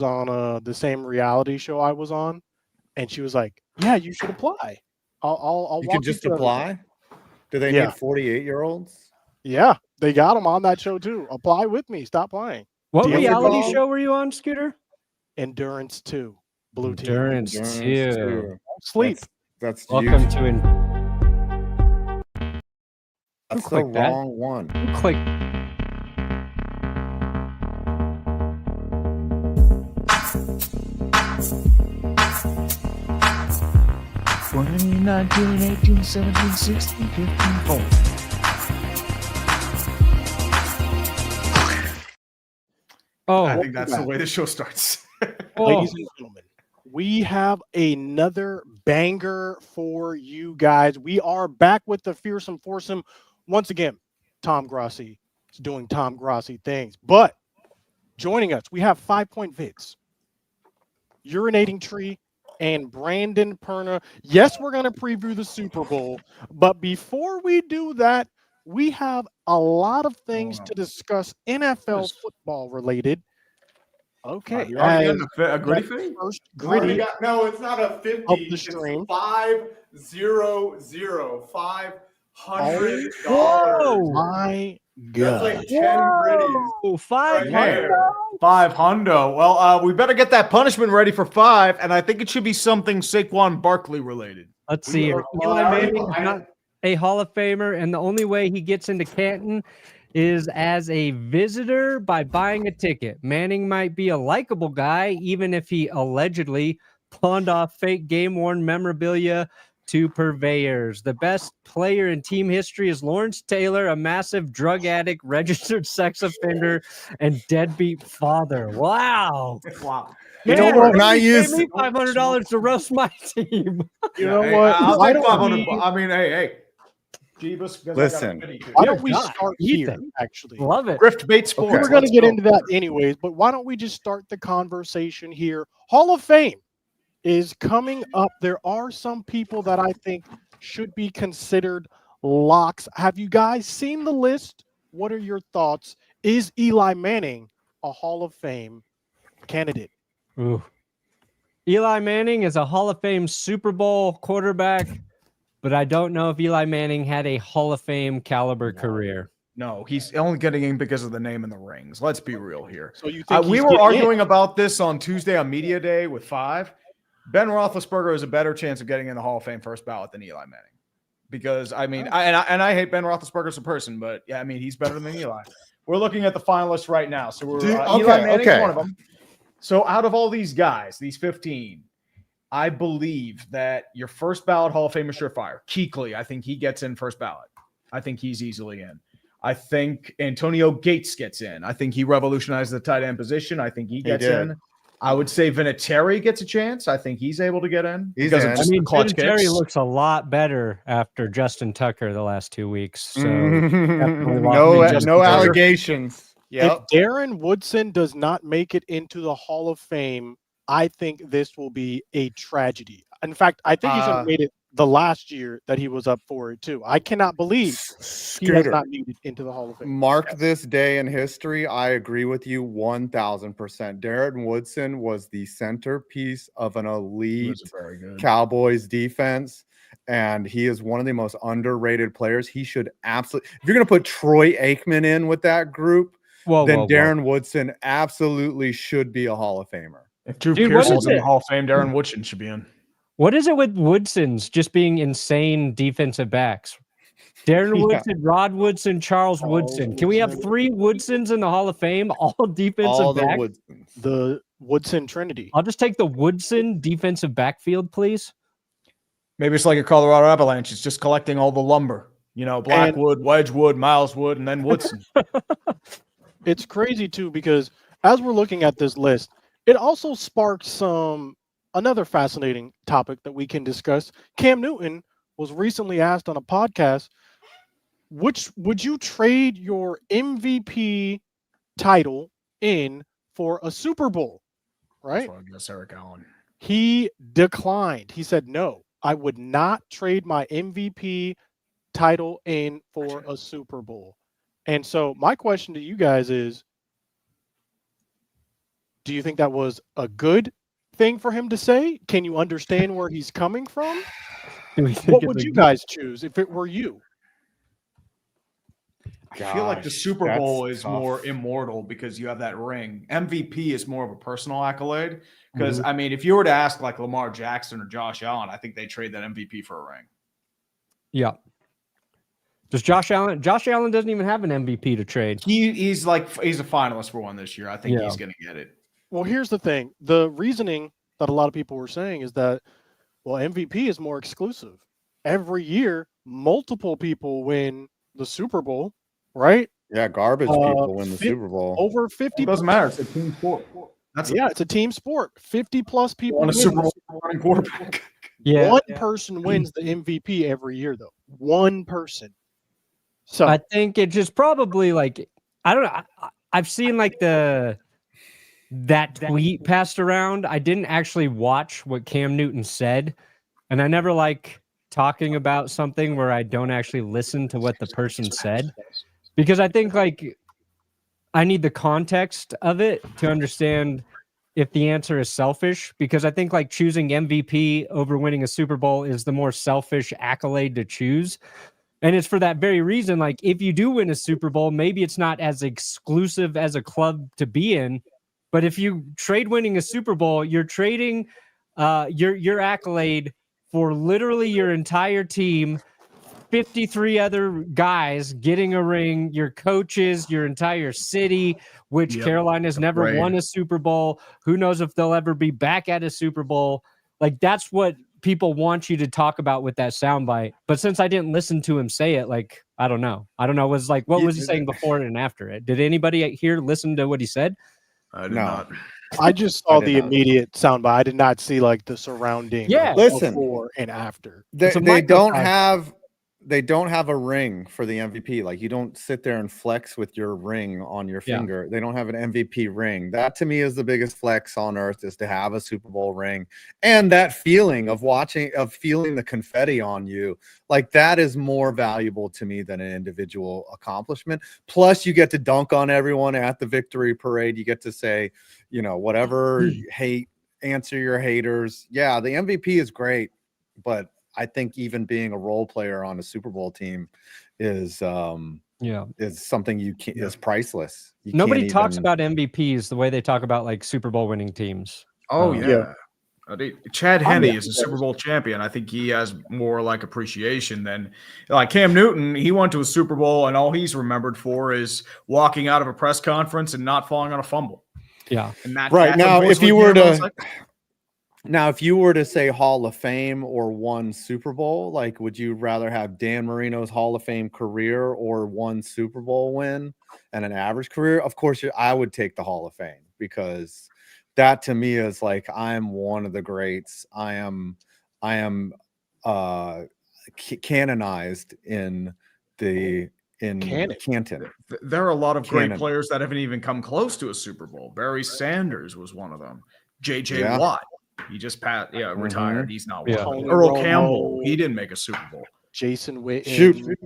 on the same reality show I was on, and she was like, "Yeah, you should apply. I'll You walk could just through everything." apply. Do they Yeah. need 48-year-olds? Yeah, they got them on that show too. Apply with me. Stop playing. What What's it reality called? show were you on, Scooter? Endurance 2, Blue Team. Endurance 2. Don't sleep. That's Welcome you. to That's the clicked that? wrong one. Click. Oh, I think that's the way the show starts. Ladies and gentlemen, we have another banger for you guys. We are back with the Fearsome Foursome. Once again, Tom Grossi is doing Tom Grossi things. But joining us, we have 5 Point Vids, Urinating Tree, and Brandon Perna. Yes, we're going to preview the Super Bowl. But before we do that, we have a lot of things to discuss NFL football related. Okay. You already got a gritty thing? First Already gritty got, no, it's not a 50. of the It's stream. 500. Whoa! My That's God. like 10 gritties. Oh, 500. Right here. 500. Well, we better get that punishment ready for 5, and I think it should be something Saquon Barkley related. Let's see here. Eli Manning is not a Hall of Famer, and the only way he gets into Canton is as a visitor by buying a ticket. Manning might be a likable guy, even if he allegedly pawned off fake game-worn memorabilia to purveyors. The best player in team history is Lawrence Taylor, a massive drug addict, registered sex offender, and deadbeat father. Wow. Wow. You know what? Can I Pay use me $500 to roast my team. You know Hey, what? I'll Why take don't 500. we- I mean, hey. Jeebus, because Listen. I got a pity Why too. don't we God, start Ethan. here, actually? Love it. Clickbait Sports. We were going to Let's get go. into that anyways, but why don't we just start the conversation here? Hall of Fame is coming up. There are some people that I think should be considered locks. Have you guys seen the list? What are your thoughts? Is Eli Manning a Hall of Fame candidate? Ooh. Eli Manning is a Hall of Fame Super Bowl quarterback, but I don't know if Eli Manning had a Hall of Fame caliber career. No, he's only getting in because of the name and the rings. Let's be real here. So you think We he's were getting arguing in? about this on Tuesday on Media Day with 5. Ben Roethlisberger has a better chance of getting in the Hall of Fame first ballot than Eli Manning. Because, I mean, I hate Ben Roethlisberger as a person, but, yeah, I mean, he's better than Eli. We're looking at the finalists right now. So we're Eli Manning's one of them. So out of all these guys, these 15, I believe that your first ballot Hall of Fame is surefire. Kuechly, I think he gets in first ballot. I think he's easily in. I think Antonio Gates gets in. I think he revolutionized the tight end position. I think he gets in. I would say Vinatieri gets a chance. I think he's able to get in. He's because in. of I just mean, the clutch Vinatieri kicks. looks a lot better after Justin Tucker the last 2 weeks. So definitely lock no, me in Justin no Tucker. allegations. Yep. If Darren Woodson does not make it into the Hall of Fame, I think this will be a tragedy. In fact, I think he should have made it the last year that he was up for it too. I cannot believe he has Scooter, not made it into the Hall of Fame. mark this day in history. I agree with you 1,000%. Darren Woodson was the centerpiece of an He elite was very good. Cowboys defense, and he is one of the most underrated players. He should absolutely, if you're going to put Troy Aikman in with that group, then Darren Woodson absolutely should be a Hall of Famer. If Drew Dude, what Pearson's is in the it? Hall of Fame, Darren Woodson should be in. What is it with Woodson's just being insane defensive backs? Darren Yeah. Woodson, Rod Woodson, Charles Woodson. Can we have 3 Woodsons in the Hall of Fame? All defensive All the backs? Woodsons. The Woodson Trinity. I'll just take the Woodson defensive backfield, please. Maybe it's like a Colorado Avalanche. It's just collecting all the lumber. You know, Blackwood, Wedgwood, Miles Wood, and then Woodson. It's crazy too because as we're looking at this list, it also sparks another fascinating topic that we can discuss. Cam Newton was recently asked on a podcast, which would you trade your MVP title in for a Super Bowl? Right? That's why I guess Eric Allen. He declined. He said, no, I would not trade my MVP title in for a Super Bowl. And so my question to you guys is, Do you think that was a good thing for him to say? Can you understand where he's coming from? What would you guys choose if it were you? I feel like the Super that's Bowl is tough. more immortal because you have that ring. MVP is more of a personal accolade. Because I mean, if you were to ask like Lamar Jackson or Josh Allen, I think they trade that MVP for a ring. Yeah. Does Josh Allen? Josh Allen doesn't even have an MVP to trade. He's a finalist for one this year. I think Yeah. he's going to get it. Well, here's the thing. The reasoning that a lot of people were saying is that, well, MVP is more exclusive. Every year, multiple people win the Super Bowl, right? Yeah, garbage people win the Super Bowl. Over 50. It doesn't matter. It's a team sport. It's a team sport. 50+ people won a win Super Bowl running quarterback. Yeah. One person wins the MVP every year, though. One person. So I think it just probably like, I don't know. I've seen like that tweet passed around. I didn't actually watch what Cam Newton said, and I never like talking about something where I don't actually listen to what the person said, because I think like I need the context of it to understand if the answer is selfish, because I think like choosing MVP over winning a Super Bowl is the more selfish accolade to choose. And it's for that very reason. Like, if you do win a Super Bowl, maybe it's not as exclusive as a club to be in. But if you trade winning a Super Bowl, you're trading your accolade for literally your entire team, 53 other guys getting a ring, your coaches, your entire city, which Carolina's never won a Super Bowl. Who knows if they'll ever be back at a Super Bowl? Like, that's what people want you to talk about with that soundbite. But since I didn't listen to him say it, like, I don't know. Was like, what was he saying before and after it? Did anybody here listen to what he said? I did not. I just saw the immediate soundbite. I did not see like the surrounding. Listen, before and after. They don't have a ring for the MVP. Like, you don't sit there and flex with your ring on your finger. They don't have an MVP ring. That to me is the biggest flex on earth, is to have a Super Bowl ring. And that feeling of feeling the confetti on you, like, that is more valuable to me than an individual accomplishment. Plus, you get to dunk on everyone at the victory parade. You get to say, whatever you hate, answer your haters. Yeah, the MVP is great, but I think even being a role player on a Super Bowl team is something is priceless. Nobody talks about MVPs the way they talk about like Super Bowl winning teams. Oh yeah. Chad Henne is a Super Bowl champion. I think he has more like appreciation than like Cam Newton. He went to a Super Bowl and all he's remembered for is walking out of a press conference and not falling on a fumble. Yeah. And that, right now, if you were to say Hall of Fame or one Super Bowl, like, would you rather have Dan Marino's Hall of Fame career or one Super Bowl win and an average career? Of course, I would take the Hall of Fame, because that to me is like, I am one of the greats. I am canonized in Canton. There are a lot of great players that haven't even come close to a Super Bowl. Barry Sanders was one of them. J.J. Watt. He just retired. He's not one. Earl Campbell. He didn't make a Super Bowl. Jason Witten. Shoot.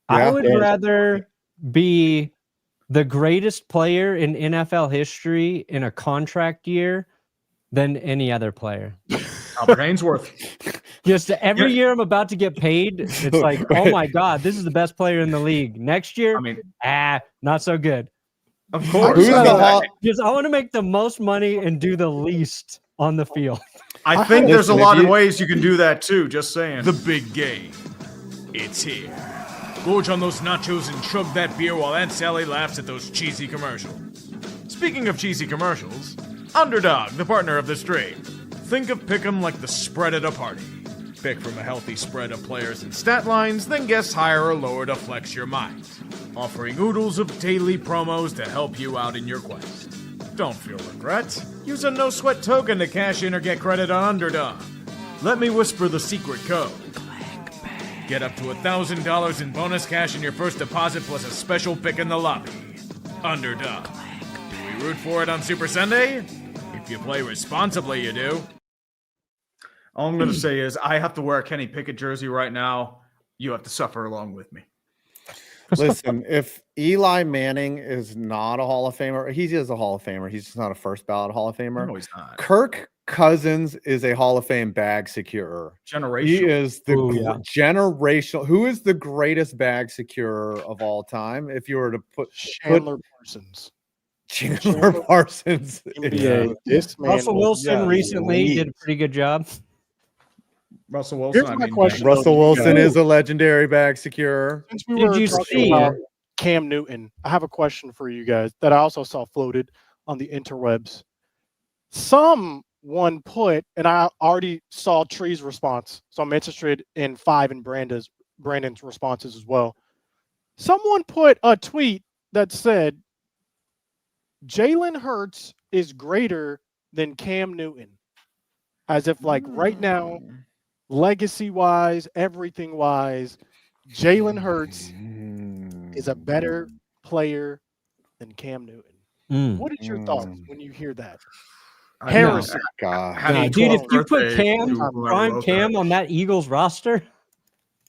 I would rather be the greatest player in NFL history in a contract year than any other player. Albert Ainsworth. Just every year I'm about to get paid, it's like, oh my God, this is the best player in the league. Next year, not so good. Of course. I want to make the most money and do the least on the field. I think there's a lot of ways you can do that too, just saying. The big game. It's here. Gorge on those nachos and chug that beer while Aunt Sally laughs at those cheesy commercials. Speaking of cheesy commercials, Underdog, the partner of the stream. Think of Pick'em like the spread at a party. Pick from a healthy spread of players and stat lines, then guess higher or lower to flex your mind. Offering oodles of daily promos to help you out in your quest. Don't feel regret. Use a no-sweat token to cash in or get credit on Underdog. Let me whisper the secret code. Get up to $1,000 in bonus cash in your first deposit plus a special pick in the lobby. Underdog. Do we root for it on Super Sunday? If you play responsibly, you do. All I'm going to say is I have to wear a Kenny Pickett jersey right now. You have to suffer along with me. Listen, if Eli Manning is not a Hall of Famer, he is a Hall of Famer. He's just not a first ballot Hall of Famer. No, he's not. Kirk Cousins is a Hall of Fame bag securer. Generational. He is the generational. Who is the greatest bag securer of all time? If you were to put Chandler Parsons. Chandler Parsons. NBA. This man Russell Wilson was recently elite. did a pretty good job. Russell Wilson. Here's my question. Russell Wilson is a legendary bag securer. Since we Did were you talking see- about Cam Newton, I have a question for you guys that I also saw floated on the interwebs. Someone put, and I already saw Tree's response, so I'm interested in Five and Brandon's responses as well. Someone put a tweet that said, Jalen Hurts is greater than Cam Newton. As if like right now, legacy-wise, everything-wise, Jalen Hurts is a better player than Cam Newton. What is your thoughts when you hear that? Harrison. God. Dude, if you put prime Cam on that Eagles roster,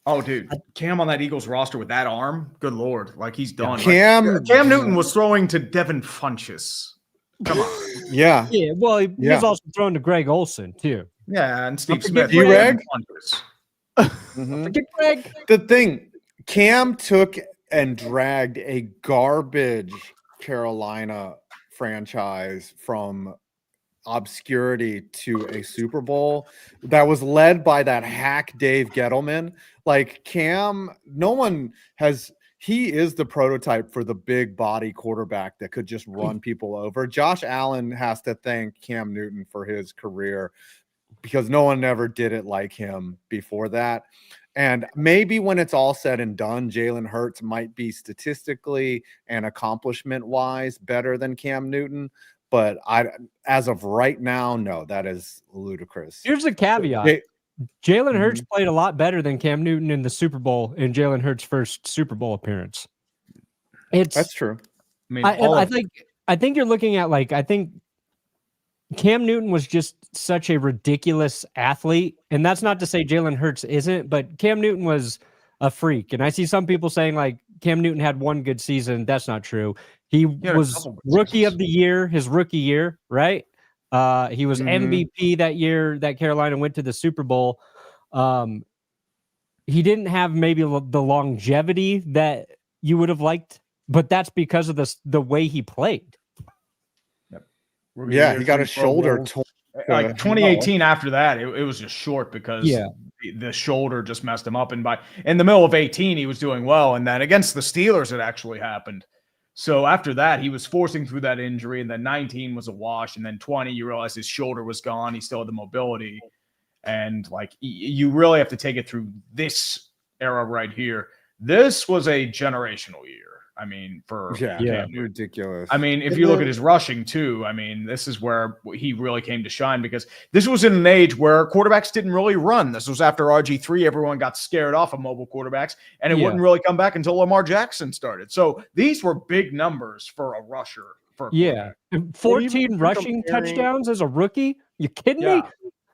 oh, dude, Cam on that Eagles roster with that arm, good Lord, like he's done. Cam Newton was throwing to Devin Funchess. Come on. Yeah. well, he was also throwing to Greg Olson too. Yeah, and Steve forget Smith. D-Reg? Forget Greg. The thing, Cam took and dragged a garbage Carolina franchise from obscurity to a Super Bowl that was led by that hack Dave Gettleman. Like Cam, he is the prototype for the big body quarterback that could just run people over. Josh Allen has to thank Cam Newton for his career because no one ever did it like him before that. And maybe when it's all said and done, Jalen Hurts might be statistically and accomplishment wise better than Cam Newton. But as of right now, no, that is ludicrous. Here's the caveat. Jalen Hurts played a lot better than Cam Newton in the Super Bowl in Jalen Hurts' first Super Bowl appearance. That's true. I think you're looking at I think Cam Newton was just such a ridiculous athlete. And that's not to say Jalen Hurts isn't, but Cam Newton was a freak. And I see some people saying Cam Newton had one good season. That's not true. He was rookie of the year, his rookie year, right? He was MVP that year that Carolina went to the Super Bowl. He didn't have maybe the longevity that you would have liked, but that's because of the way he played. Yeah, he got a shoulder. 2018 after that, it was just short because the shoulder just messed him up. And in the middle of 18, he was doing well. And then against the Steelers, it actually happened. So after that, he was forcing through that injury. And then 19 was a wash. And then 20, you realize his shoulder was gone. He still had the mobility. And you really have to take it through this era right here. This was a generational year. I mean, ridiculous. I mean, if you look at his rushing too, I mean, this is where he really came to shine because this was in an age where quarterbacks didn't really run. This was after RG3. Everyone got scared off of mobile quarterbacks, and it wouldn't really come back until Lamar Jackson started. So these were big numbers for a rusher. 14 rushing touchdowns as a rookie. You kidding me?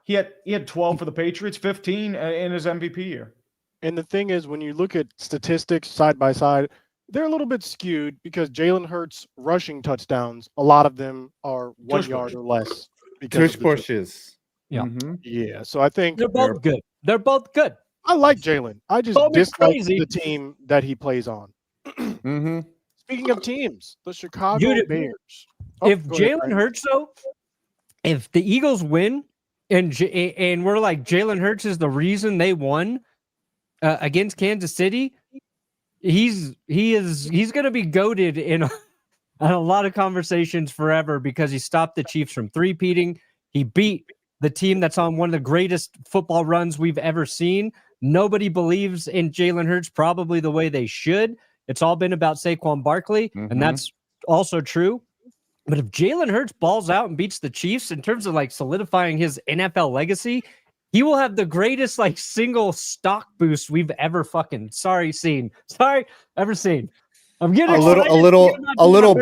He had 12 for the Patriots, 15 in his MVP year. And the thing is, when you look at statistics side by side, they're a little bit skewed because Jalen Hurts rushing touchdowns, a lot of them are 1 yard or less. Tush pushes. Yeah. Yeah. So I think they're both good. They're both good. I like Jalen. I just dislike the team that he plays on. Speaking of teams, the Chicago Bears. If Jalen Hurts, though, if the Eagles win and we're like Jalen Hurts is the reason they won against Kansas City, he's going to be goated in a lot of conversations forever because he stopped the Chiefs from three-peating. He beat the team that's on one of the greatest football runs we've ever seen. Nobody believes in Jalen Hurts probably the way they should. It's all been about Saquon Barkley, and that's also true. But if Jalen Hurts balls out and beats the Chiefs in terms of solidifying his NFL legacy, he will have the greatest single stock boost we've ever seen. I'm getting a little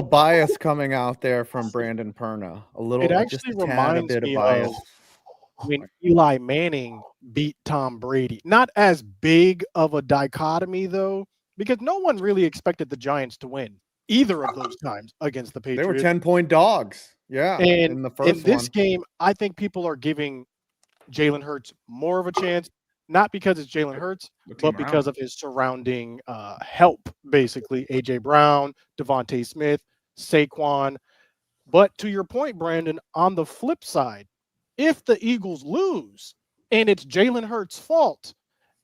bias coming out there from Brandon Perna. It actually reminds me of when Eli Manning beat Tom Brady. Not as big of a dichotomy, though, because no one really expected the Giants to win either of those times against the They Patriots. were 10-point dogs. Yeah. And in the first in this one. game, I think people are giving Jalen Hurts more of a chance, not because it's Jalen Hurts, but because of his surrounding help, basically. A.J. Brown, Devontae Smith, Saquon. But to your point, Brandon, on the flip side, if the Eagles lose and it's Jalen Hurts' fault,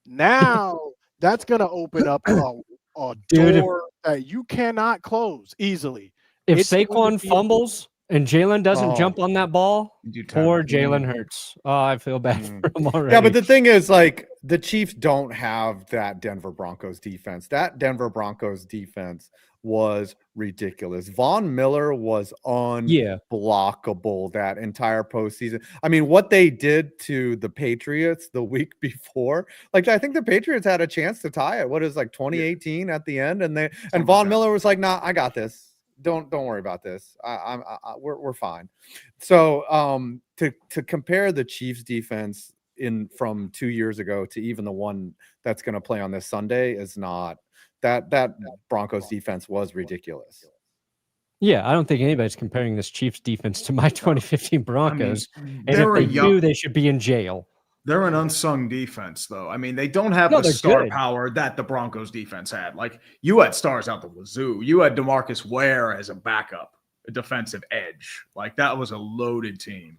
now that's going to open up a door that you cannot close easily. If Saquon fumbles and Jalen doesn't jump on that ball, poor Jalen Hurts. Oh, I feel bad for him already. Yeah, but the thing is, like, the Chiefs don't have that Denver Broncos defense. That Denver Broncos defense was ridiculous. Von Miller was unblockable that entire postseason. I mean, what they did to the Patriots the week before, like, I think the Patriots had a chance to tie it. What is like 2018 at the end, and Von Miller was like, "Nah, I got this. Don't worry about this. We're fine." So to compare the Chiefs defense from 2 years ago to even the one that's going to play on this Sunday is not. That Broncos defense was ridiculous. Yeah, I don't think anybody's comparing this Chiefs defense to my 2015 Broncos. I mean, and if they do, they should be in jail. They're an unsung defense, though. I mean, they don't have the star power that the Broncos defense had. Like, you had stars out the wazoo. You had DeMarcus Ware as a backup, a defensive edge. Like, that was a loaded team.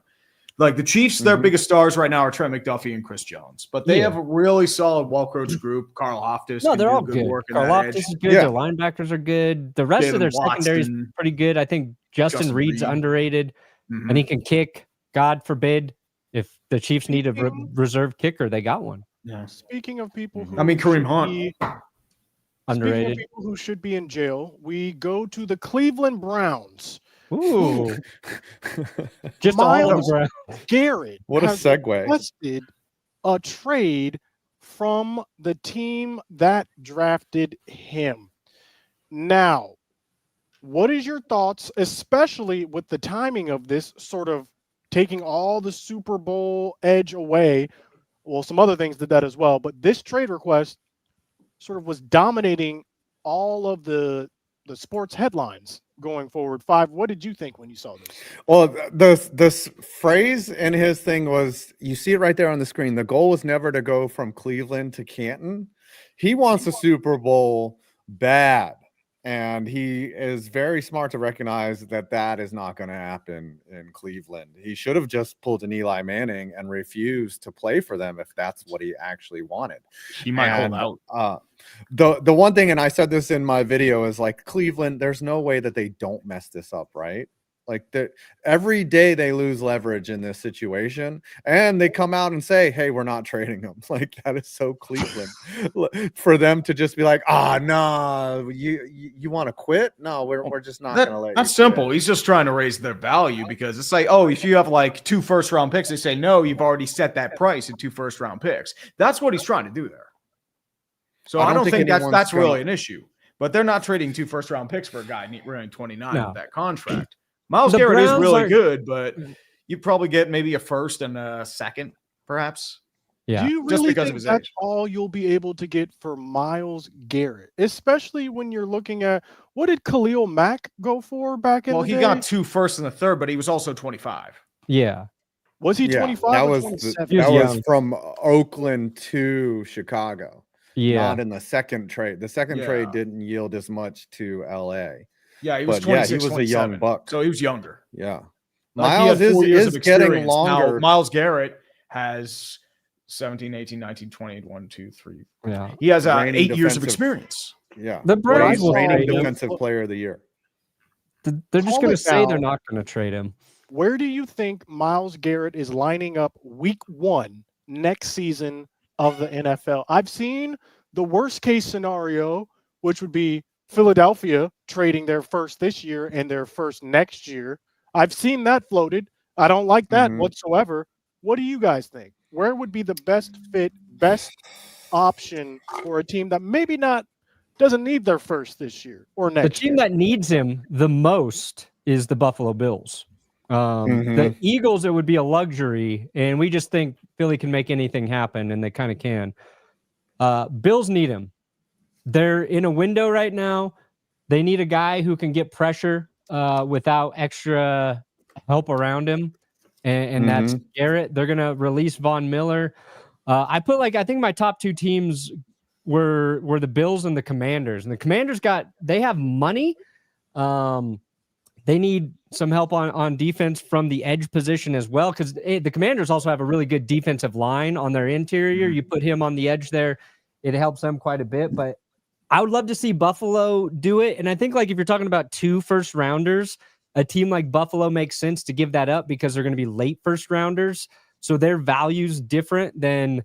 Like, the Chiefs, their biggest stars right now are Trent McDuffie and Chris Jones. But they have a really solid, well-coached group. Karl Loftus. No, they're all good. Karl Loftus is good. Their linebackers are good. The rest of their secondary is pretty good. I think Justin Reed's underrated, and he can kick. God forbid, if the Chiefs need a reserve kicker, they got one. Yeah. Speaking of people who Kareem Hunt. Underrated. Speaking of people who should be in jail, we go to the Cleveland Browns. Ooh. Just Myles Garrett. What a segue. Requested a trade from the team that drafted him. Now, what is your thoughts, especially with the timing of this sort of taking all the Super Bowl edge away? Well, some other things did that as well, but this trade request sort of was dominating all of the sports headlines going forward. Five, what did you think when you saw this? Well, this phrase in his thing was, you see it right there on the screen. The goal was never to go from Cleveland to Canton. He wants a Super Bowl bad. And he is very smart to recognize that is not going to happen in Cleveland. He should have just pulled an Eli Manning and refused to play for them if that's what he actually wanted. He might hold out. The one thing, and I said this in my video, is like, Cleveland, there's no way that they don't mess this up, right? Like, every day they lose leverage in this situation, and they come out and say, "Hey, we're not trading them." Like, that is so Cleveland for them to just be like, no, you want to quit? No, we're just not going to let you. That's simple. He's just trying to raise their value, because it's like, oh, if you have like 2 first-round picks, they say, no, you've already set that price in 2 first-round picks. That's what he's trying to do there. So I don't think that's really an issue. But they're not trading 2 first-round picks for a guy running 29 with that contract. Myles Garrett is really good, but you probably get maybe a first and a second, perhaps. Yeah. Do you really think that's all you'll be able to get for Myles Garrett, especially when you're looking at what did Khalil Mack go for back in the day? Well, he got 2 firsts and a third, but he was also 25. Yeah. Was he 25? That or was that was from Oakland to Chicago. Yeah. Not in the second trade. The second trade didn't yield as much to LA. Yeah, he was 26, he was 27. a young buck. So he was younger. Yeah. Myles is getting longer. Now, Myles Garrett has 17, 18, 19, 20, 1, 2, 3. Yeah. He has 8 years of experience. Yeah. The Browns will reigning defensive player of the year. They're just going to say they're not going to trade him. Where do you think Myles Garrett is lining up week 1 next season of the NFL? I've seen the worst case scenario, which would be Philadelphia trading their first this year and their first next year. I've seen that floated. I don't like that whatsoever. What do you guys think? Where would be the best fit, best option for a team that maybe doesn't need their first this year or next year? The team that needs him the most is the Buffalo Bills. The Eagles, it would be a luxury, and we just think Philly can make anything happen, and they kind of can. Bills need him. They're in a window right now. They need a guy who can get pressure without extra help around him, and that's Garrett. They're gonna release Von Miller. I think my top two teams were the Bills and the Commanders, and the Commanders they have money. They need some help on defense from the edge position as well, because the Commanders also have a really good defensive line on their interior. You put him on the edge there, it helps them quite a bit. But I would love to see Buffalo do it. And I think if you're talking about 2 first rounders, a team like Buffalo makes sense to give that up because they're going to be late first rounders. So their value's different than,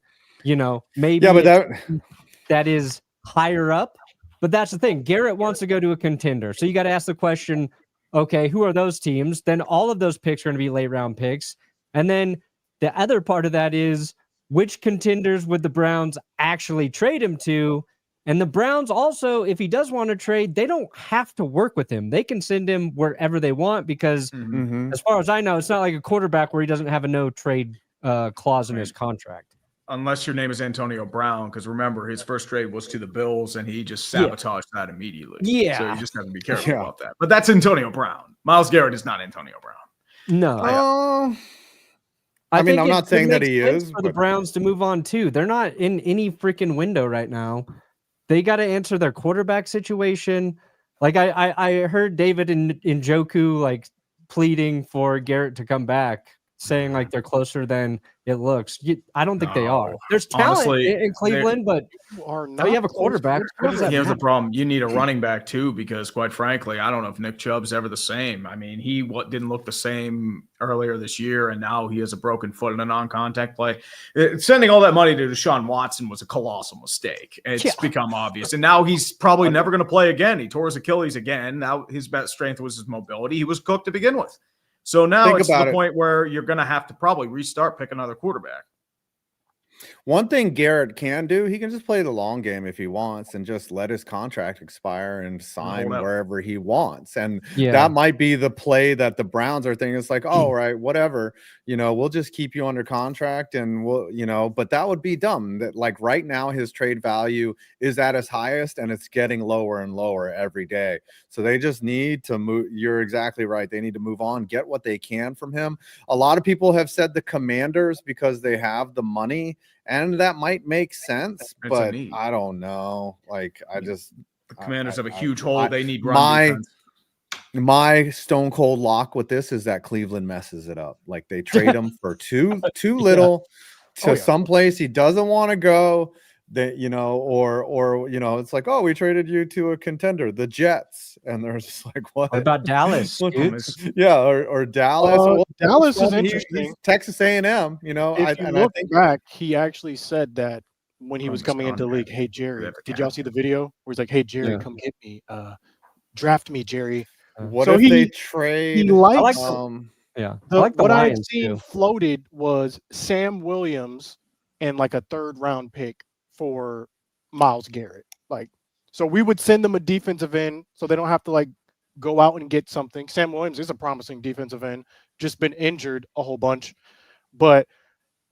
maybe that is higher up. But that's the thing. Garrett wants to go to a contender. So you got to ask the question, okay, who are those teams? Then all of those picks are going to be late round picks. And then the other part of that is which contenders would the Browns actually trade him to? And the Browns also, if he does want to trade, they don't have to work with him. They can send him wherever they want because as far as I know, it's not like a quarterback where he doesn't have a no trade clause in his contract. Unless your name is Antonio Brown, because remember, his first trade was to the Bills, and he just sabotaged that immediately. Yeah. So you just have to be careful about that. But that's Antonio Brown. Myles Garrett is not Antonio Brown. No. I'm not saying that he is. For the Browns to move on, too. They're not in any freaking window right now. They got to answer their quarterback situation. I heard David and Njoku, pleading for Garrett to come back, saying they're closer than it looks. I don't think they are. There's talent in Cleveland, but you have a quarterback. Here's the problem. You need a running back too, because quite frankly, I don't know if Nick Chubb's ever the same. I mean, he didn't look the same earlier this year, and now he has a broken foot in a non-contact play. Sending all that money to Deshaun Watson was a colossal mistake. It's become obvious. And now he's probably never going to play again. He tore his Achilles again. Now his best strength was his mobility. He was cooked to begin with. So now it's the point where you're going to have to probably restart, pick another quarterback. One thing Garrett can do, he can just play the long game if he wants and just let his contract expire and sign wherever he wants. And that might be the play that the Browns are thinking. It's right, whatever, we'll just keep you under contract and we'll, but that would be dumb. That right now his trade value is at its highest and it's getting lower and lower every day. So they just need to move. You're exactly right. They need to move on, get what they can from him. A lot of people have said the Commanders because they have the money. And that might make sense, but I don't know. The Commanders have a huge hole. They need run defense. My stone cold lock with this is that Cleveland messes it up. They trade him for too little to someplace he doesn't want to go. That it's we traded you to a contender, the Jets, and they're just what about Dallas? or Dallas. Dallas is interesting. He's Texas A&M, If you look back, he actually said that when he was coming into the league. Hey Jerry, did y'all see the video where he's like, "Hey Jerry, come get me, draft me, Jerry." What if they trade? He likes what I had seen floated was Sam Williams and a 3rd round pick for Myles Garrett. So we would send them a defensive end so they don't have to go out and get something. Sam Williams is a promising defensive end, just been injured a whole bunch. But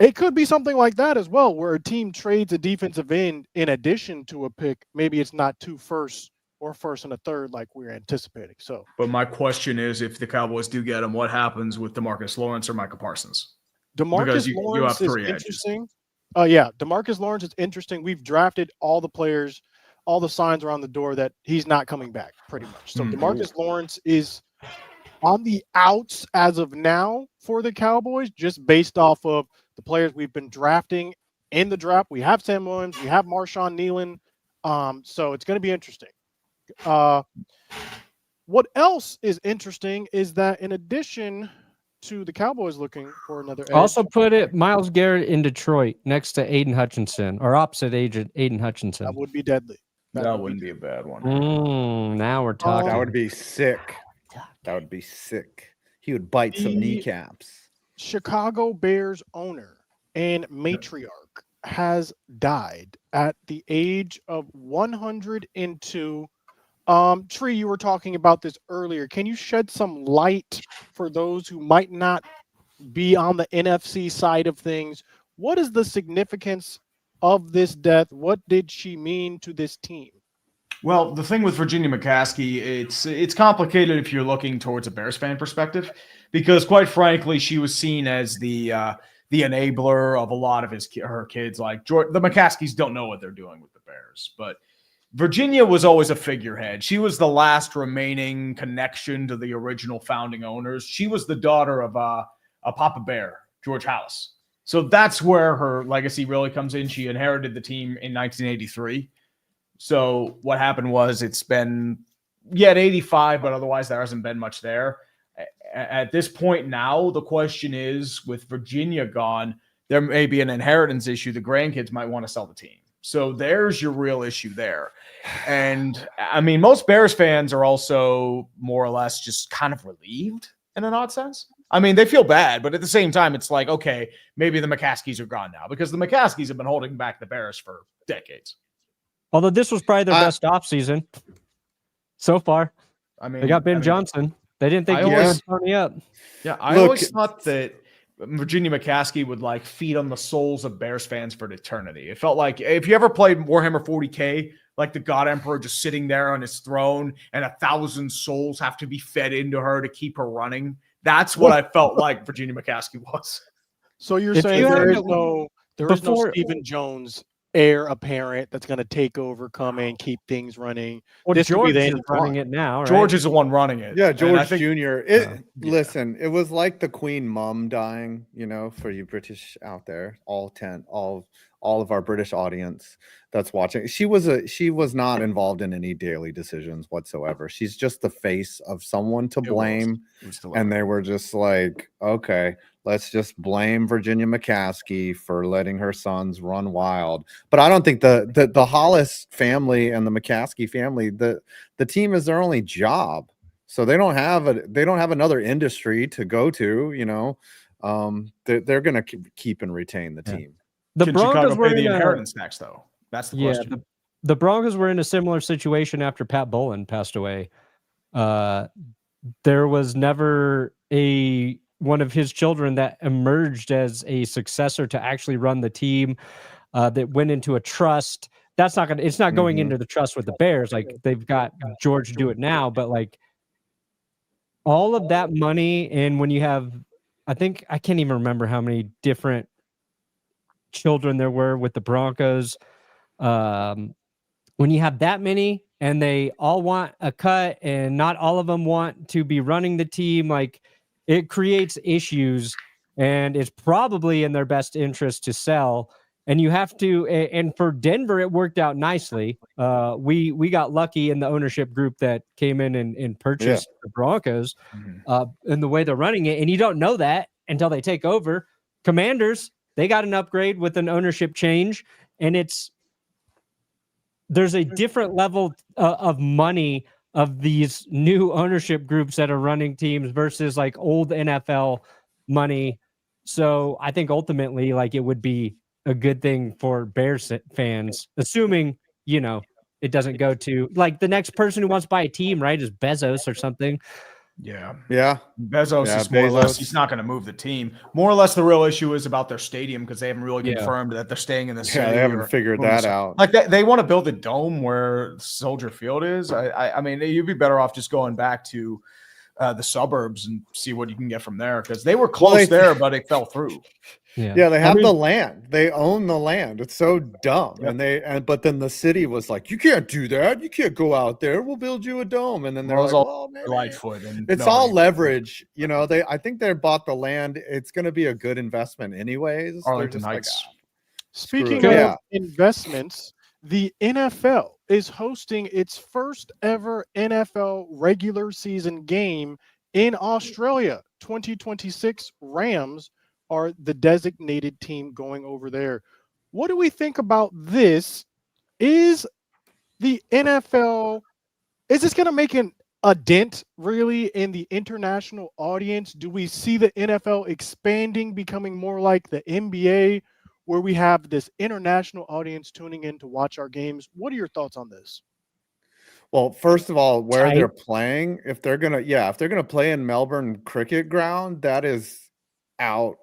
it could be something like that as well, where a team trades a defensive end in addition to a pick. Maybe it's not 2 firsts or 1st and a 3rd like we're anticipating. So, but my question is, if the Cowboys do get him, what happens with DeMarcus Lawrence or Micah Parsons? DeMarcus Lawrence is interesting. DeMarcus Lawrence is interesting. We've drafted all the players, all the signs are on the door that he's not coming back, pretty much. So DeMarcus Lawrence is on the outs as of now for the Cowboys, just based off of the players we've been drafting in the draft. We have Sam Williams, we have Marshawn Nealon. So it's going to be interesting. What else is interesting is that in addition to the Cowboys looking for another edge. Also put Myles Garrett in Detroit next to Aiden Hutchinson or opposite Aiden Hutchinson. That would be deadly. That wouldn't be a bad one. Now we're talking. That would be sick. That would be sick. He would bite some kneecaps. Chicago Bears owner and matriarch has died at the age of 102 Tree, you were talking about this earlier. Can you shed some light for those who might not be on the NFC side of things? What is the significance of this death? What did she mean to this team? Well, the thing with Virginia McCaskey, it's complicated if you're looking towards a Bears fan perspective, because quite frankly, she was seen as the enabler of a lot of her kids. Like the McCaskies don't know what they're doing with the Bears, but Virginia was always a figurehead. She was the last remaining connection to the original founding owners. She was the daughter of a Papa Bear, George Halas. So that's where her legacy really comes in. She inherited the team in 1983. So what happened was it's been yet 85, but otherwise there hasn't been much there. At this point now, the question is, with Virginia gone, there may be an inheritance issue. The grandkids might want to sell the team. So there's your real issue there. And I mean, most Bears fans are also more or less just kind of relieved in an odd sense. I mean, they feel bad, but at the same time, it's like, okay, maybe the McCaskies are gone now, because the McCaskies have been holding back the Bears for decades. Although this was probably their best offseason so far. I mean, they got Ben Johnson. They didn't think he was Tony up. Yeah, I always thought that Virginia McCaskey would like feed on the souls of Bears fans for eternity. It felt like if you ever played Warhammer 40K, like the God Emperor just sitting there on his throne and 1,000 souls have to be fed into her to keep her running. That's what I felt like Virginia McCaskey was. So you're saying there is no Stephen Jones heir apparent that's going to take over, come in, keep things running. Well, this George is running it now. Right? George is the one running it. Yeah, George Jr. Listen, it was like the Queen Mum dying, for you British out there, all of our British audience that's watching. She was not involved in any daily decisions whatsoever. She's just the face of someone to blame. And they were just like, okay, let's just blame Virginia McCaskey for letting her sons run wild. But I don't think the Hollis family and the McCaskey family, the team is their only job. So they don't have another industry to go to, they're going to keep and retain the team. The Broncos were in the inheritance tax, though. That's the question. The Broncos were in a similar situation after Pat Bowlen passed away. There was never one of his children that emerged as a successor to actually run the team, that went into a trust. It's not going into the trust with the Bears. Like, they've got George do it now, but like all of that money. And when you have, I can't even remember how many different children there were with the Broncos. When you have that many and they all want a cut and not all of them want to be running the team, like, it creates issues, and it's probably in their best interest to sell. And you have to, and for Denver, it worked out nicely. We got lucky in the ownership group that came in and purchased the Broncos, and the way they're running it. And you don't know that until they take over. Commanders, they got an upgrade with an ownership change, and there's a different level of money of these new ownership groups that are running teams versus like old NFL money. So I think ultimately, like, it would be a good thing for Bears fans, assuming, it doesn't go to like the next person who wants to buy a team, right? Is Bezos or something. Yeah. Bezos is more or less, he's not going to move the team. More or less, the real issue is about their stadium, because they haven't really confirmed that they're staying in the city. Yeah, they haven't figured that out. Like, they want to build a dome where Soldier Field is. I mean, you'd be better off just going back to the suburbs and see what you can get from there, because they were close there, but it fell through. Yeah, they have the land. They own the land. It's so dumb. Yep. But then the city was like, you can't do that. You can't go out there. We'll build you a dome. And then they're like, well, Lightfoot. It's all leverage. I think they bought the land. It's going to be a good investment anyways. Arlington Heights. Speaking of investments, the NFL is hosting its first ever NFL regular season game in Australia. 2026 Rams are the designated team going over there. What do we think about this? Is the NFL, is this going to make a dent really in the international audience? Do we see the NFL expanding, becoming more like the NBA, where we have this international audience tuning in to watch our games? What are your thoughts on this? Well, first of all, where Tight. they're playing, if they're gonna play in Melbourne Cricket Ground, that is out.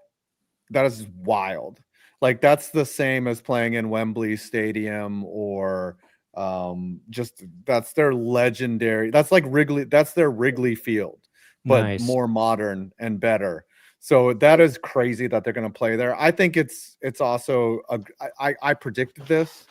That is wild. Like that's the same as playing in Wembley Stadium or just that's their legendary. That's like Wrigley. That's their Wrigley Field, but Nice. more modern and better. So that is crazy that they're going to play there. I think it's also I predicted this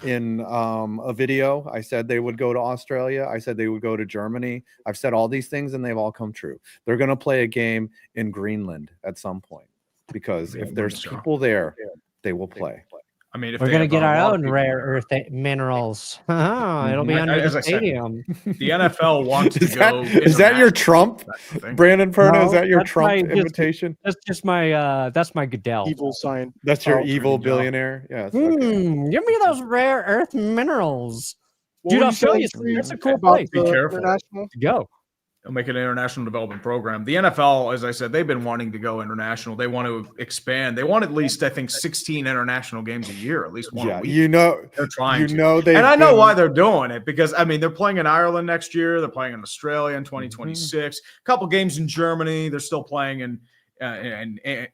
in a video. I said they would go to Australia. I said they would go to Germany. I've said all these things and they've all come true. They're going to play a game in Greenland at some point because if there's people there, they will play. I mean, if We're they gonna have get a our lot of own people rare there. earth minerals. It'll be under As the I said, stadium. The NFL wants to Is that, go. is that your international. Trump, That's the thing. Brandon Perna? No, is that your that's Trump my- invitation? That's just my that's my Goodell. Evil sign. That's your Oh, evil good job. billionaire. Yes. Okay. Give me those rare earth minerals. What Dude, were I'll you show saying, you. Steve, That's a cool about place. Be the careful. international? To go. They'll make an international development program. The NFL, as I said, they've been wanting to go international. They want to expand. They want at least, I think, 16 international games a year, at least one a Yeah, week. you know, They're trying to. they. And I know why they're doing it because I mean they're playing in Ireland next year. They're playing in Australia in 2026. A couple games in Germany. They're still playing in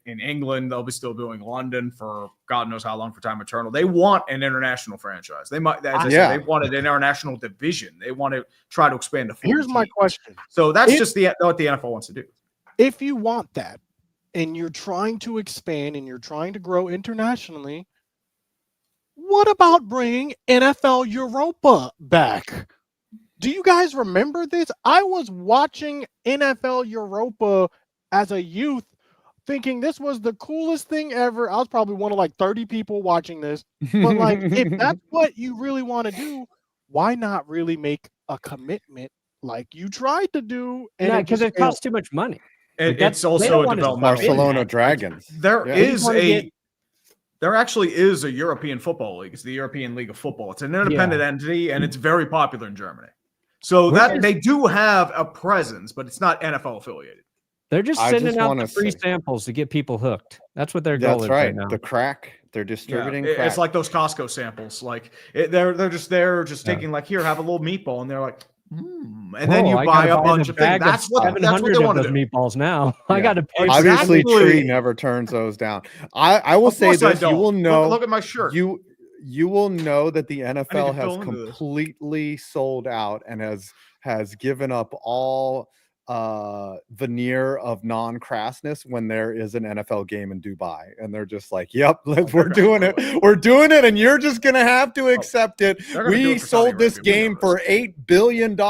England. They'll be still doing London for God knows how long for time eternal. They want an international franchise. They might, as I said, they wanted an international division. They want to try to expand to 40 Here's my teams. question. So that's just what the NFL wants to do. If you want that and you're trying to expand and you're trying to grow internationally, what about bringing NFL Europa back? Do you guys remember this? I was watching NFL Europa as a youth thinking this was the coolest thing ever. I was probably one of like 30 people watching this. But like, if that's what you really want to do, why not really make a commitment like you tried to do? Yeah, it because just it costs too much money. It's they also don't a want us to developmental. Barcelona Dragons. There Yeah. is wanna a get- there actually is a European football league. It's the European League of Football. It's an independent entity and it's very popular in Germany. So they do have a presence, but it's not NFL affiliated. They're just I sending just out wanna the free say- samples to get people hooked. That's what their goal That's is right. now. The crack. They're distributing. Yeah, crack. it's like those Costco samples. Like they're just there, just taking like here, have a little meatball, and they're like, and then you I buy gotta a bunch the of things. bag That's what they 700 want of to those do. meatballs now. I got to pay. Obviously, Exactly. Tree never turns those down. I will Of say course I this: you don't. will know. Look at my shirt. You will know that the NFL to has fill into this. completely sold out and has given up all veneer of non-crassness when there is an NFL game in Dubai, and they're just like, "Yep, we're doing it. We're doing it, and you're just gonna have to accept it." They're gonna do We it for Saudi sold this Arabia, we game know for this. $8 billion,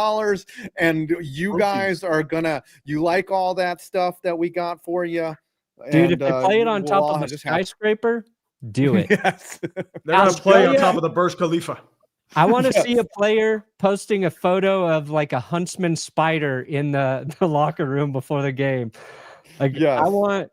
and you Rookies. guys are gonna. You like all that stuff that we got for you, Dude, if they play it on we'll top all of a just have- skyscraper, do it. Yes. They're gonna play on Australia- top of the Burj Khalifa. I want to Yes. see a player posting a photo of like a huntsman spider in the locker room before the game. Like, Yes. I want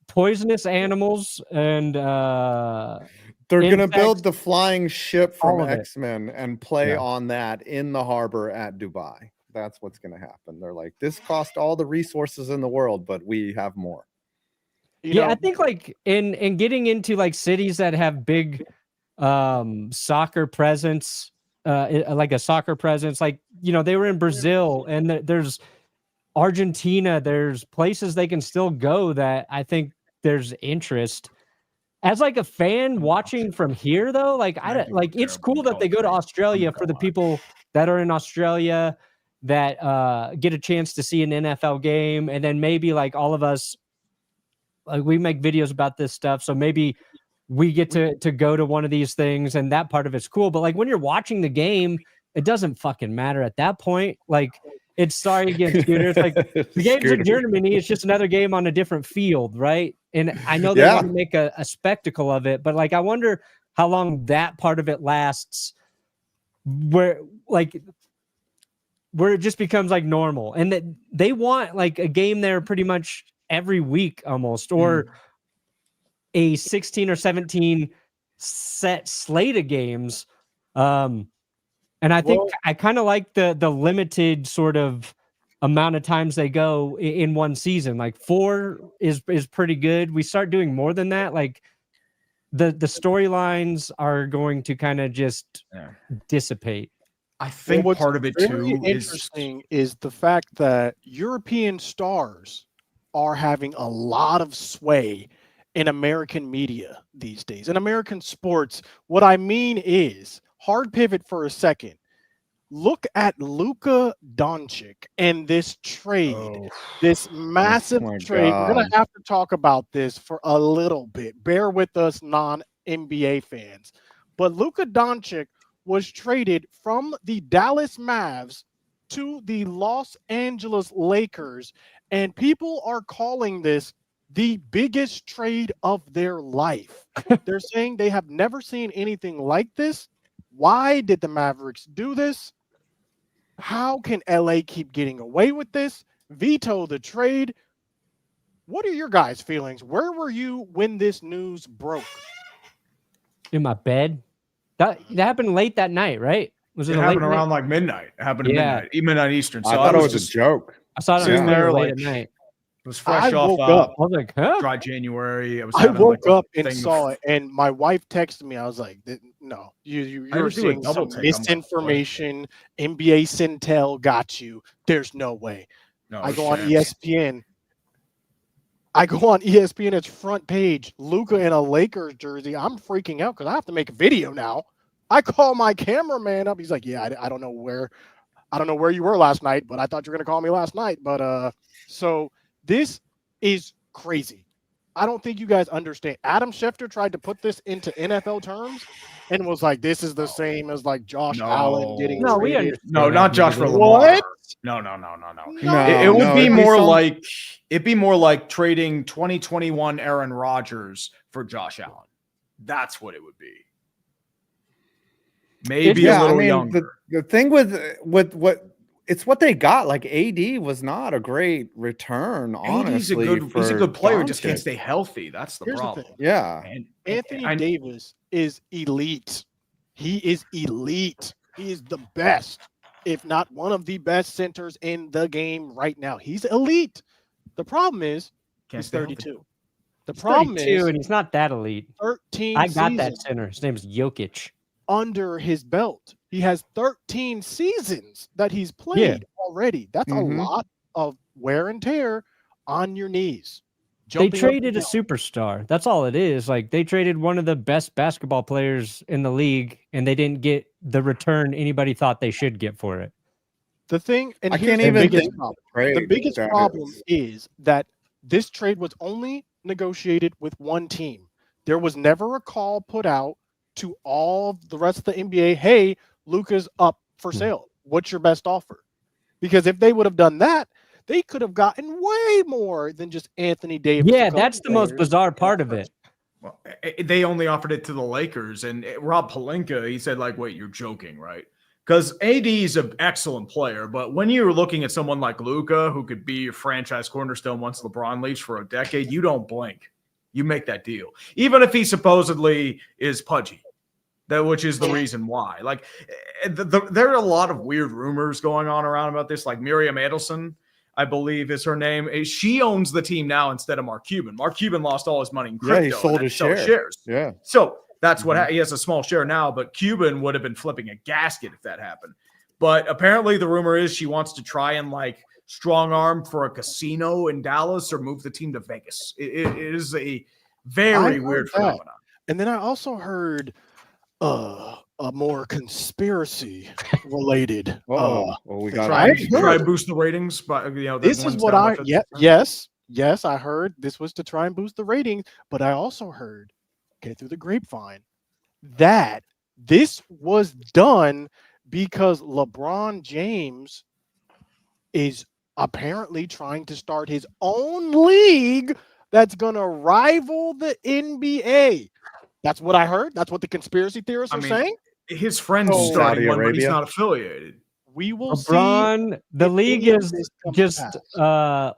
poisonous animals and They're going to insects, build the flying ship all from of it. X-Men and play Yeah. on that in the harbor at Dubai. That's what's going to happen. They're like, this cost all the resources in the world, but we have more. You yeah, know, I think like in getting into like cities that have big soccer presence, like a soccer presence, like they were in Brazil and there's Argentina, there's places they can still go that I think there's interest. As like a fan watching from here though, like it's cool that they go to Australia for the people that are in Australia that get a chance to see an NFL game, and then maybe like all of us, like we make videos about this stuff, so maybe we get to go to one of these things, and that part of it's cool. But like when you're watching the game, it doesn't fucking matter at that point. Like it's sorry against Scooter. It's like the game's in Germany. It's just another game on a different field, right? And I know they want to make a spectacle of it, but like I wonder how long that part of it lasts, where it just becomes like normal, and that they want like a game there pretty much every week almost, or a 16 or 17 set slate of games. And I think I kind of like the limited sort of amount of times they go in one season. Like 4 is pretty good. We start doing more than that, like the storylines are going to kind of just dissipate. I think what's part of it very too interesting is the fact that European stars are having a lot of sway in American media these days. In American sports, what I mean is, hard pivot for a second. Look at Luka Doncic and this trade, this massive my trade. We're going God. to have to talk about this for a little bit. Bear with us, non-NBA fans. But Luka Doncic was traded from the Dallas Mavs to the Los Angeles Lakers, and people are calling this the biggest trade of their life. They're saying they have never seen anything like this. Why did the Mavericks do this? How can LA keep getting away with this? Veto the trade. What are your guys' feelings? Where were you when this news broke? In my bed. That happened late that night, right? Was It it a late happened night? around like midnight. It happened at Yeah. midnight Eastern. So I thought it was just a joke. I saw it on sitting Twitter there, late like, at night. It was fresh I off woke up. I was like, huh? dry January. I was I having woke like a up and thing saw of- it, and my wife texted me. I was like, "No, you're do a seeing double some take. I'm like, misinformation. NBA Centel got you. There's no way." No I go on chance. ESPN. It's front page. Luka in a Lakers jersey. I'm freaking out because I have to make a video now. I call my cameraman up. He's like, "Yeah, I don't know where you were last night, but I thought you were gonna call me last night." But so this is crazy. I don't think you guys understand. Adam Schefter tried to put this into NFL terms and was like, "This is the same as like Josh Allen getting No, we traded." understand. No, not Josh for What? Lamar. No. No, It would no, be it'd more some- like it'd be more like trading 2021 Aaron Rodgers for Josh Allen. That's what it would be. Maybe a little younger. The thing with what it's what they got. Like AD was not a great return. Honestly, he's a good player. Just can't Doncic. stay healthy. That's the Here's the problem. thing. Yeah, And Anthony Davis is elite. He is elite. He is the best, if not one of the best centers in the game right now. He's elite. The problem is can't he's stay healthy. 32. The problem 32, is and he's not that elite. 13 I got that seasons center. His name's Jokic. under his belt. He has 13 seasons that he's played already. That's a lot of wear and tear on your knees. They Jumping up traded a and down. superstar. That's all it is. Like, they traded one of the best basketball players in the league, and they didn't get the return anybody thought they should get for it. The thing, and I here's can't the even biggest think problem. trade The biggest that problem is. is that this trade was only negotiated with one team. There was never a call put out to all of the rest of the NBA. Hey, Luka's up for sale. What's your best offer? Because if they would have done that, they could have gotten way more than just Anthony Davis. Yeah, that's the most bizarre part of it. Well, they only offered it to the Lakers, and Rob Pelinka, he said, like, wait, you're joking, right? Because AD is an excellent player, but when you're looking at someone like Luka, who could be your franchise cornerstone once LeBron leaves for a decade, you don't blink. You make that deal. Even if he supposedly is pudgy, which is the reason why. Like, there are a lot of weird rumors going on around about this, like Miriam Adelson, I believe is her name. She owns the team now instead of Mark Cuban. Mark Cuban lost all his money in crypto. Yeah, he sold his shares. Yeah. So that's what he has a small share now, but Cuban would have been flipping a gasket if that happened. But apparently the rumor is she wants to try and like strong arm for a casino in Dallas or move the team to Vegas. It is a very weird phenomenon. And then I also heard a more conspiracy related. We got try and boost the ratings, but this is what yes, I heard this was to try and boost the ratings, but I also heard, through the grapevine, that this was done because LeBron James is apparently trying to start his own league that's going to rival the NBA. That's what I heard. That's what the conspiracy theorists are saying. His friends starting one, but he's not affiliated. We will LeBron, see. The league is just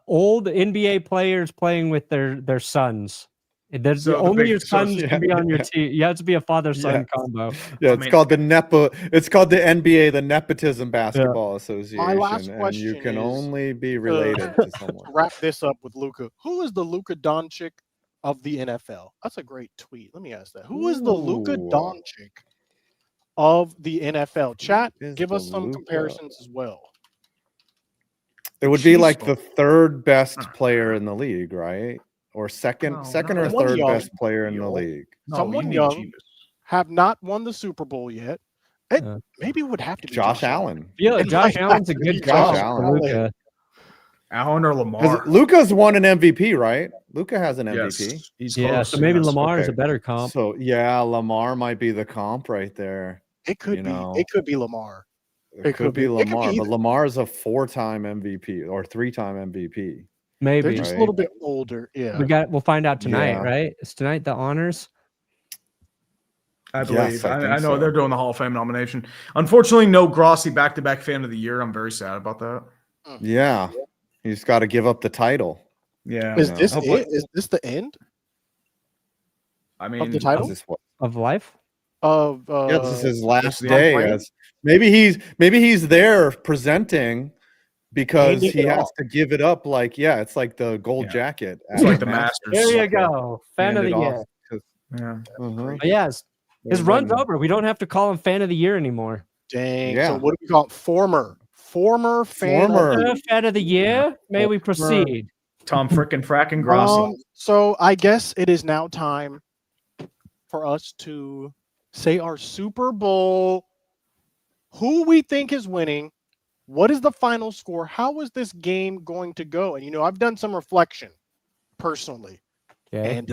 old NBA players playing with their sons. There's only your sons can be on your team. You have to be a father-son combo. Yeah, it's called the NBA, the Nepotism Basketball Association. My last and question you can is, only be related to someone. To wrap this up with Luka. Who is the Luka Doncic of the NFL? That's a great tweet. Let me ask that. Who is the Luka Doncic of the NFL. Chat, Is give us the some Luka? comparisons as well. It would be Chiefs like are- the third best player in the league, right? Or second No, or Someone third young. best player in the league. No, Someone you need young. Jeebus. Have not won the Super Bowl yet. It Yeah. maybe would have to be Josh Allen. Yeah, It Josh might Allen's a have to be good Josh comp Allen. for Luka. Allen or Lamar. Luca's won an MVP, right? Luca has an MVP. Yes, he's Yeah, close. so maybe yes. Lamar is a Okay. better comp. So yeah, Lamar might be the comp right there. It could You be. know. It could be Lamar. It could be it could be Lamar, but either. Lamar is a 4-time MVP or 3-time MVP. They're Maybe. just a Right. little bit older. Yeah. We'll find out tonight, Yeah. right? Is tonight the honors? I Yes, believe. I think I know so. they're doing the Hall of Fame nomination. Unfortunately, no Grossi back-to-back fan of the year. I'm very sad about that. Yeah, he's got to give up the title. Yeah. Is know. this Hopefully- it? Is this the end I of mean, the title Is this what? Of life? of? Yeah, this is his last the day. reign? As maybe he's there presenting because Handing he it has off. to give it up. Like it's like the gold Yeah. jacket. it's at like the Masters. Masters. There you go. Fan Hand of it the off year. to- Yeah. Mhm. But yes, his run's Then- over. We don't have to call him fan of the year anymore. Dang. Yeah. So what do we call it? Former fan. Former. Fan of the year. May we proceed? Tom frickin' frackin' Grossi. So I guess it is now time for us to say our Super Bowl. Who we think is winning? What is the final score? How is this game going to go? And I've done some reflection personally, Okay. and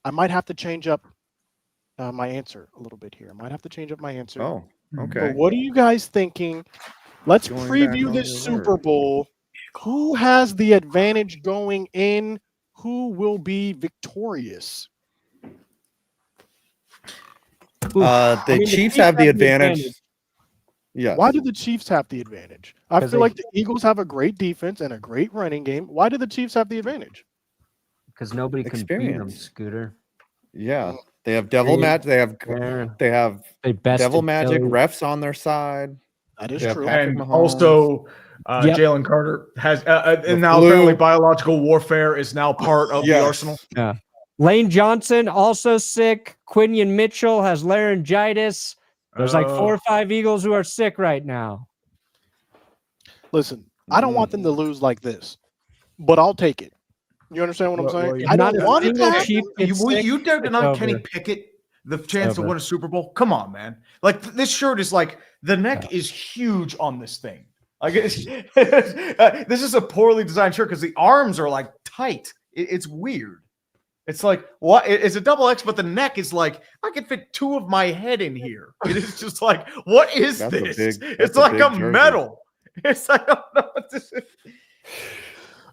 I might have to change up my answer a little bit here. I might have to change up my answer. Oh, But okay. what are you guys thinking? Let's Going back preview on this your Super word. Bowl. Who has the advantage going in? Who will be victorious? The Chiefs have the advantage. Yes. Why do the Chiefs have the advantage? I 'Cause feel they- like the Eagles have a great defense and a great running game. Why do the Chiefs have the advantage? Because nobody can beat them, Experience. Scooter. Yeah, they have devil match. They have They bested devil magic Philly. refs on their side. That is Yeah, true. Patrick And Mahomes. also, Yep. Jalen Carter has, and now flu. apparently biological warfare is now part of the Yes. arsenal. Lane Johnson also sick. Quinion Mitchell has laryngitis. There's like 4 or 5 Eagles who are sick right now. Listen, I don't want them to lose like this, but I'll take it. You understand what I'm Well, saying? well, I not don't a want single that. Chief gets sick, You dare it's deny Kenny over. Pickett the chance to over. win a Super Bowl? Come on, man. Like this shirt is like the neck is huge on this thing. Like it's, this is a poorly designed shirt because the arms are like tight. It's weird. It's like what? It's a double X, but the neck is like I can fit 2 of my head in here. It is just like what is That's a this? big- It's that's a like big a jersey. metal. It's like I don't know what this is.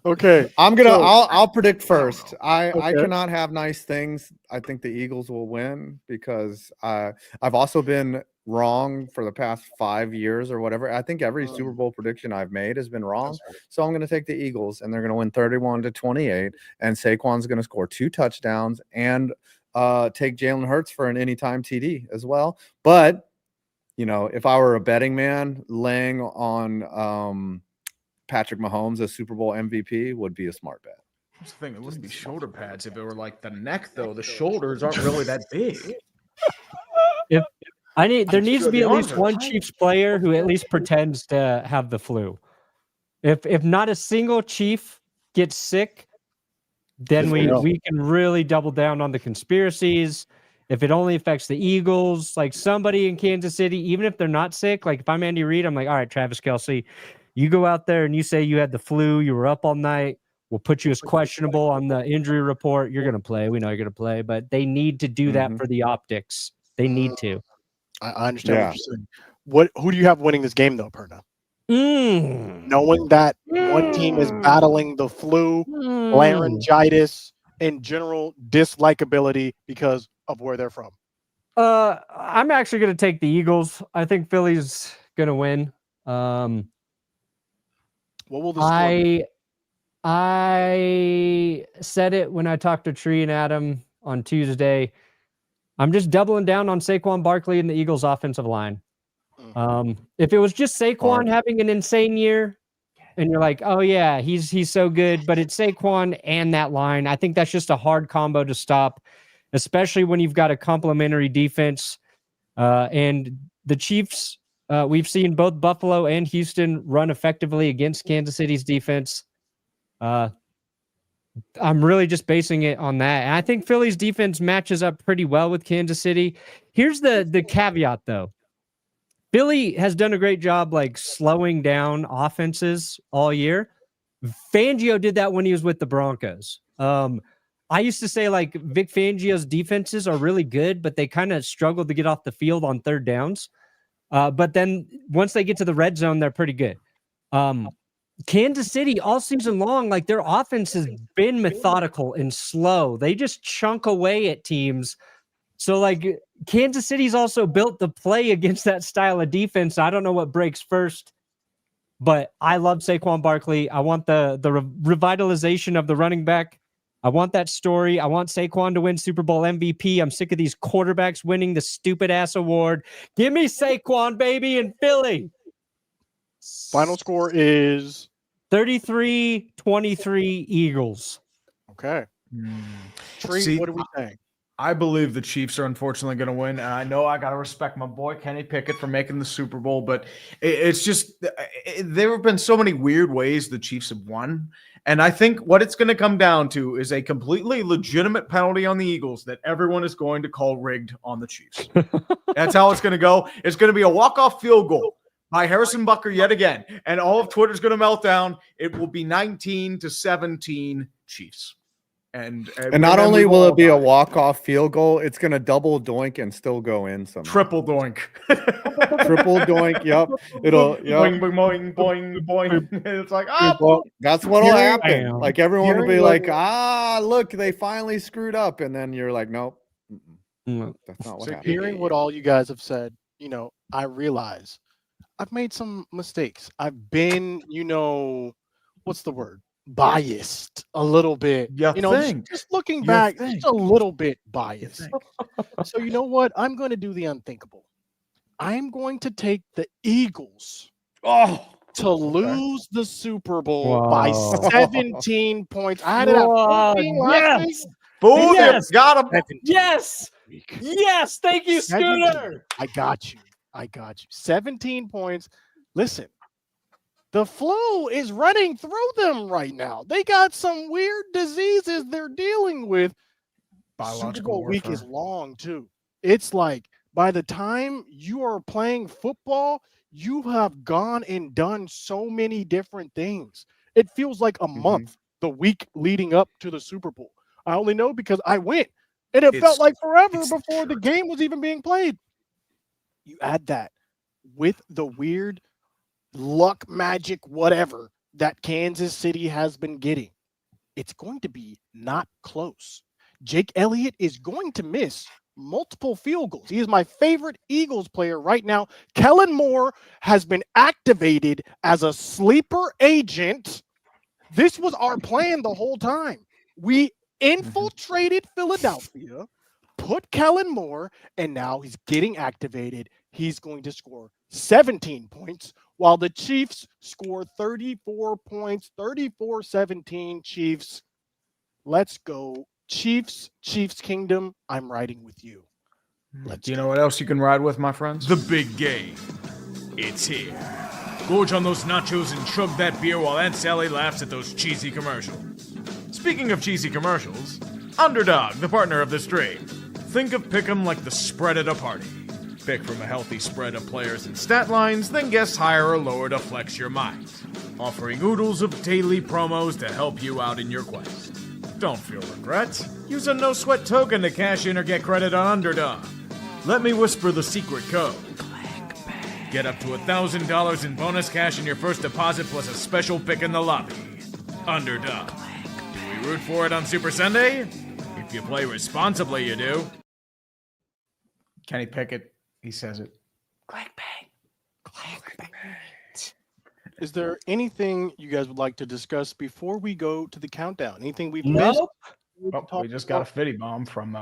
Okay. I'm gonna. So- I'll predict first. I Okay. cannot have nice things. I think the Eagles will win because I've also been wrong for the past 5 years or whatever. I think every Super Bowl prediction I've made has been wrong. So I'm going to take the Eagles, and they're going to win 31-28. And Saquon's going to score 2 touchdowns and take Jalen Hurts for an anytime TD as well. But if I were a betting man, laying on Patrick Mahomes as Super Bowl MVP would be a smart bet. That's the thing. It wouldn't be shoulder pads if it were like the neck, though. The shoulders aren't really that big. There needs to be The at least arms are one tight. Chiefs player who at least pretends to have the flu. If not a single Chief gets sick, then we can really double down on the conspiracies. If it only affects the Eagles, like somebody in Kansas City, even if they're not sick, like if I'm Andy Reid, I'm like, all right, Travis Kelce, you go out there and you say you had the flu, you were up all night. We'll put you as questionable on the injury report. You're going to play. We know you're going to play, but they need to do that for the optics. They need to. I understand what you're saying. Who do you have winning this game though, Perna? Knowing that one team is battling the flu, laryngitis, and general dislikability because of where they're from. I'm actually going to take the Eagles. I think Philly's going to win. What will the score be? I said it when I talked to Tree and Adam on Tuesday. I'm just doubling down on Saquon Barkley and the Eagles' offensive line. If it was just Saquon having an insane year, and you're like, oh yeah, he's so good, but it's Saquon and that line. I think that's just a hard combo to stop, especially when you've got a complementary defense. And the Chiefs, we've seen both Buffalo and Houston run effectively against Kansas City's defense. I'm really just basing it on that. And I think Philly's defense matches up pretty well with Kansas City. Here's the caveat, though. Philly has done a great job like slowing down offenses all year. Fangio did that when he was with the Broncos. I used to say like Vic Fangio's defenses are really good, but they kind of struggle to get off the field on third downs. But then once they get to the red zone, they're pretty good. Kansas City all season long, like their offense has been methodical and slow. They just chunk away at teams. So like Kansas City's also built to play against that style of defense. I don't know what breaks first, but I love Saquon Barkley. I want the revitalization of the running back. I want that story. I want Saquon to win Super Bowl MVP. I'm sick of these quarterbacks winning the stupid ass award. Give me Saquon, baby, in Philly. Final score is 33-23 Eagles. okay. Tree, See, what are we saying? I believe the Chiefs are unfortunately going to win. And I know I got to respect my boy Kenny Pickett for making the Super Bowl, but it's just there have been so many weird ways the Chiefs have won. And I think what it's going to come down to is a completely legitimate penalty on the Eagles that everyone is going to call rigged on the Chiefs. That's how it's going to go. It's going to be a walk-off field goal by Harrison Butker yet again. And all of Twitter's going to melt down. It will be 19-17 Chiefs. And not only will it be a walk-off field goal, it's going to double doink and still go in somehow. Triple doink. Triple doink. Yep. It'll. Yep. Boing, boing, boing, boing. It's like, oh, that's what'll happen. Damn. Like everyone will be like, look, they finally screwed up. And then you're like, nope. That's not what So happened. hearing what all you guys have said, I realize I've made some mistakes. I've been, what's the word? Biased a little bit. Just looking back, just a little bit biased. So you know what? I'm going to do the unthinkable. I'm going to take the Eagles to lose the Super Bowl by 17 points. I had it at 14 last week. boom, Yes. got him. Yes. Yes. Thank you, 17. Scooter. I got you. 17 points. Listen, the flu is running through them right now. They got some weird diseases they're dealing with. Super Bowl week is long, too. It's like by the time you are playing football, you have gone and done so many different things. It feels like a month, the week leading up to the Super Bowl. I only know because I went, and it felt like forever before the game was even being played. You add that with the weird luck, magic, whatever that Kansas City has been getting. It's going to be not close. Jake Elliott is going to miss multiple field goals. He is my favorite Eagles player right now. Kellen Moore has been activated as a sleeper agent. This was our plan the whole time. We infiltrated Philadelphia, put Kellen Moore, and now he's getting activated. He's going to score 17 points while the Chiefs score 34 points, 34-17 Chiefs. Let's go. Chiefs Kingdom, I'm riding with you. Do you know what else you can ride with, my friends? The big game. It's here. Gorge on those nachos and chug that beer while Aunt Sally laughs at those cheesy commercials. Speaking of cheesy commercials, Underdog, the partner of the stream. Think of Pick'em like the spread at a party. Pick from a healthy spread of players and stat lines, then guess higher or lower to flex your mind. Offering oodles of daily promos to help you out in your quest. Don't feel regret. Use a no-sweat token to cash in or get credit on Underdog. Let me whisper the secret code. Get up to $1,000 in bonus cash in your first deposit plus a special pick in the lobby. Underdog. Do we root for it on Super Sunday? If you play responsibly, you do. Kenny Pickett, he says it. Is there anything you guys would like to discuss before we go to the countdown? Anything we've missed? Oh, we just got a Fitty bomb from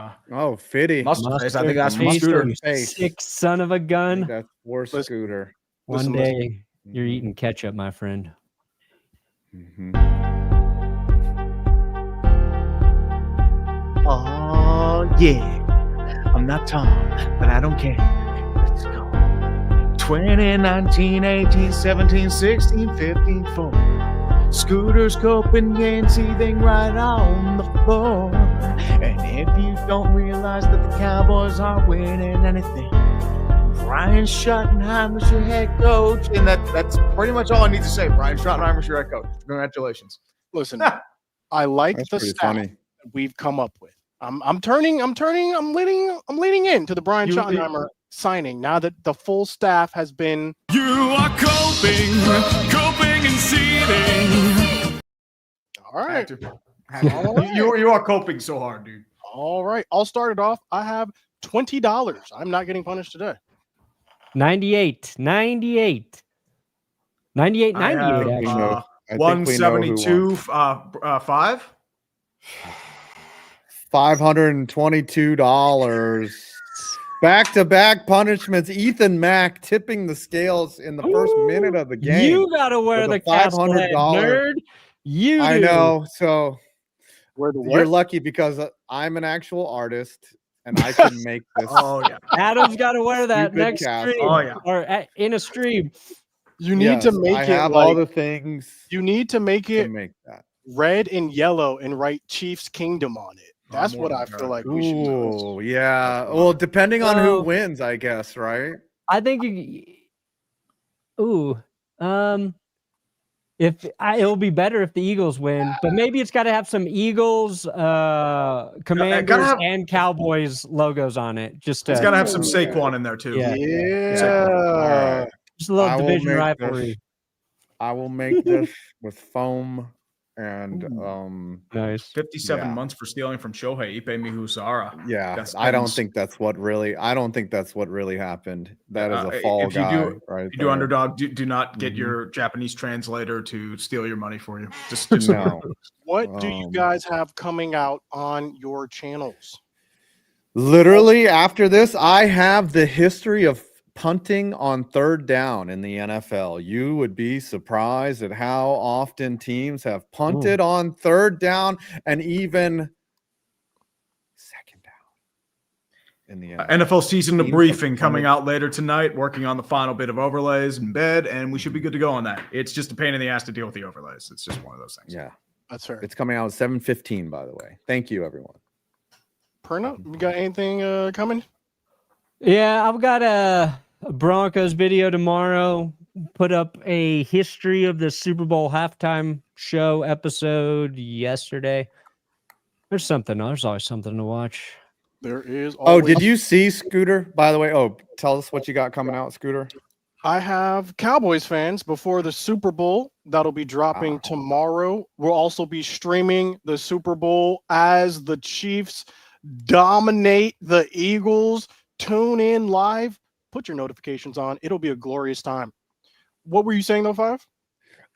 Fitty. Mustard. I think that's from Scooter. Sick son of a gun. That's for Scooter. One day you're eating ketchup, my friend. Oh, yeah. I'm not Tom, but I don't care. Let's go. 20, 19, 18, 17, 16, 15, 4. Scooters coping and seething right on the floor. And if you don't realize that the Cowboys aren't winning anything, Brian Schottenheimer's your head coach. And that's pretty much all I need to say. Brian Schottenheimer's your head coach. Congratulations. Listen, I like That's the pretty stat funny. that we've come up with. I'm leaning into the Brian Schottenheimer signing now that the full staff has been. You are coping and seething. All right. You are coping so hard, dude. All right. I'll start it off. I have $20. I'm not getting punished today. 98. I have, actually. I think we know who 172, won. 5. $522. Back-to-back punishments. Ethan Mack tipping the scales in the first minute of the game. You gotta wear with the a castle head, $500 nerd. You I do. know. So Where the you're what? lucky because I'm an actual artist and I can make this. Oh, yeah. Adam's got to wear that Stupid next castle. stream. Oh, yeah. Or in a stream. You need Yes, to make I it have like, all the things you need to make to it make that. red and yellow and write Chiefs Kingdom on it. That's what I feel like we should do. Ooh, yeah. Well, depending on who Well- wins, I guess, right? I think it'll be better if the Eagles win, but maybe it's got to have some Eagles, Commanders, and Cowboys logos on it. Just It's to, got to have some Saquon in there, too. Yeah. Yeah. just a little I will division make rivalry. I will make this with foam and Nice. 57 Yeah. months for stealing from Shohei Ipe Mihusara. yeah. That's I don't nice. think that's what really happened. That is a If fall you guy, do- right? You do there. Underdog. Do not get Mhm. your Japanese translator to steal your money for you. Just No. What do you guys have coming out on your channels? Literally after this, I have the history of punting on third down in the NFL. You would be surprised at how often teams have punted on third down and even second down in the NFL. NFL season Teams briefing have coming punted. out later tonight, working on the final bit of overlays in bed, and we should be good to go on that. It's just a pain in the ass to deal with the overlays. It's just one of those things. Yeah, That's fair. it's coming out at 7:15, by the way. Thank you, everyone. Perna, you got anything coming? Yeah, I've got a Broncos video tomorrow. Put up a history of the Super Bowl halftime show episode yesterday. There's always something to watch. There is. Oh, Always. did you see Scooter, by the way? Oh, tell us what you got coming out, Scooter. I have Cowboys fans before the Super Bowl. That'll be dropping tomorrow. We'll also be streaming the Super Bowl as the Chiefs dominate the Eagles. Tune in live. Put your notifications on. It'll be a glorious time. What were you saying, though, Five?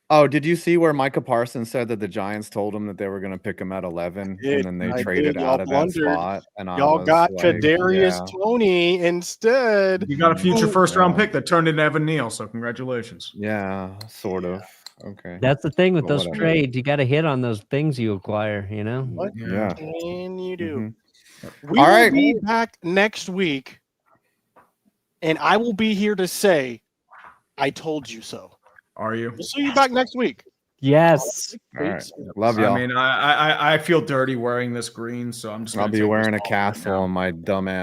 Oh, did you see where Micah Parsons said that the Giants told him that they were going to pick him at 11, did. and then I they traded did. Y'all out of that blundered. spot? And Y'all got Kadarius yeah. Toney instead. You got a future first-round Yeah. pick that turned into Evan Neal, so congratulations. Yeah, sort of. Okay. That's the thing with Well, those whatever. trades. You got to hit on those things you acquire, you know? What Yeah. can you do? Mhm. We All will right. be back next week, and I will be here to say, I told you so. Are you? We'll see you back next week. Yes. All right. Love y'all. I mean, I feel dirty wearing this green, so I'm just. I'll gonna be take this wearing a ball right castle now. on my dumb ass.